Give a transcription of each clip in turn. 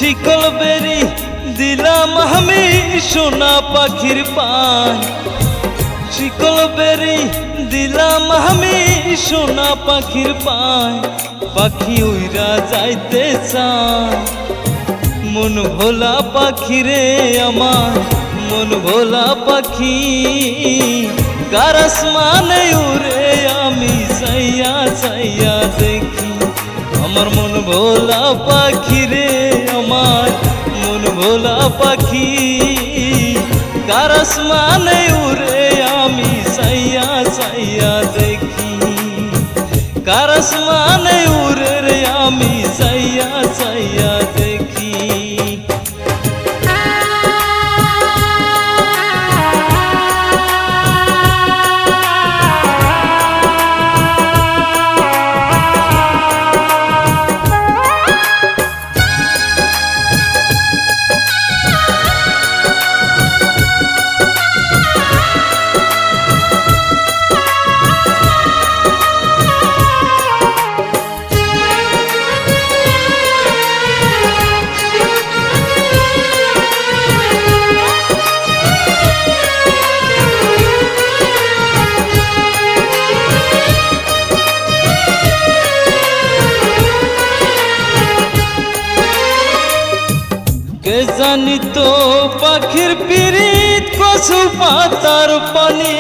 শিকল বেরি দিলাম আমি সোনা পাখির পায়, শিকল বেরি দিলাম আমি সোনা পাখির পায়। পাখি উইরা যাইতে চায়, মন ভোলা পাখি রে আমার, মন ভোলা পাখি। কার আসমানে উড়ে আমি চাইয়া চাইয়া দেখি, আমার মন ভোলা পাখি রে আমার, মন ভোলা পাখি। কার আসমানে উড়ে আমি চাইয়া চাইয়া দেখি, কার আসমানে উড়ে রে আমি চাইয়া চাইয়া দেখি। কে জানি তো পাখির পিরিত কচু পাতার পানি,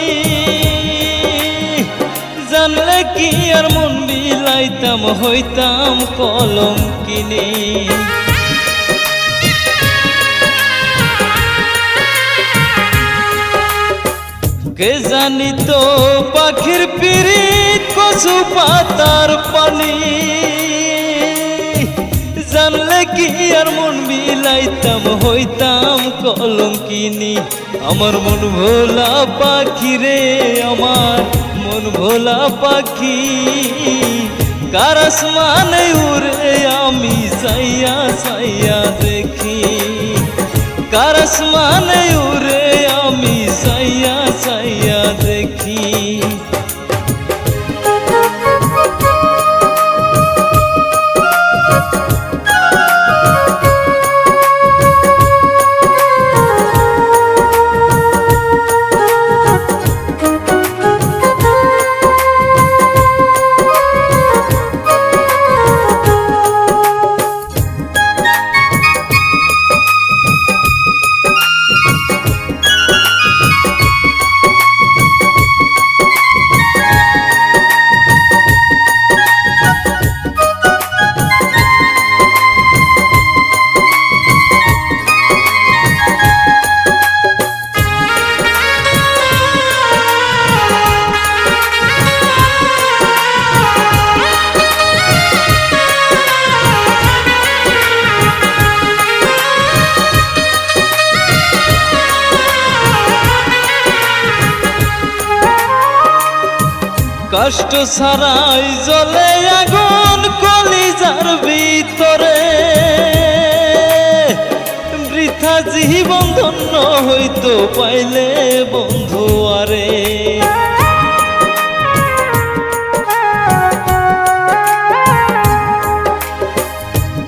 জানলে কি আর মন বিলাইতাম হইতাম কলঙ্কিনী। কে জানি তো পাখির পিরিত কচু পাতার পানি, জানলে কি আর মন বিলাইতাম হইতাম কলঙ্কিনী। আমার মন ভোলা পাখি রে আমার, মন ভোলা পাখি। কার আসমানে উড়ে আমি চাইয়া চাইয়া দেখি, কার আসমানে উড়ে আমি চাইয়া চাইয়া দেখি। কষ্ট ছাড়াই জ্বলে আগুন কলিজার ভিতরে, বৃথা জীবন ধন্য হইতো পাইলে বন্ধু আরে।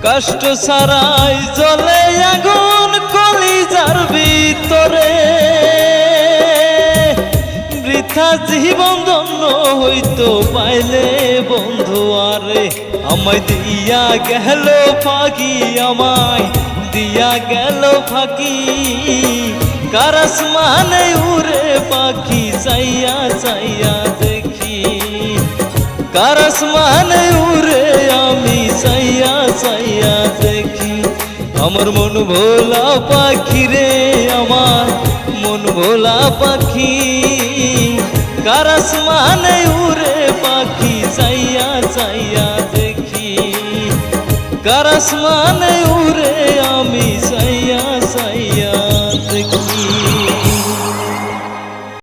কষ্ট ছাড়াই জ্বলে আগুন কলিজার ভিতরে, বৃথা জীবন ধন্য হইতো পাইলে বন্ধু আরে। আমায় দিয়া গেল ফাঁকি, আমায় দিয়া গেল ফাঁকি। কার আসমানে উড়ে পাখি চাইয়া চাইয়া দেখি, কার আসমানে উড়ে আমি চাইয়া চাইয়া দেখি। আমার মন ভোলা পাখি রে আমার, মন ভোলা পাখি। কার আসমানে উড়ে পাখি চাইয়া চাইয়া দেখি, কার আসমানে উড়ে আমি চাইয়া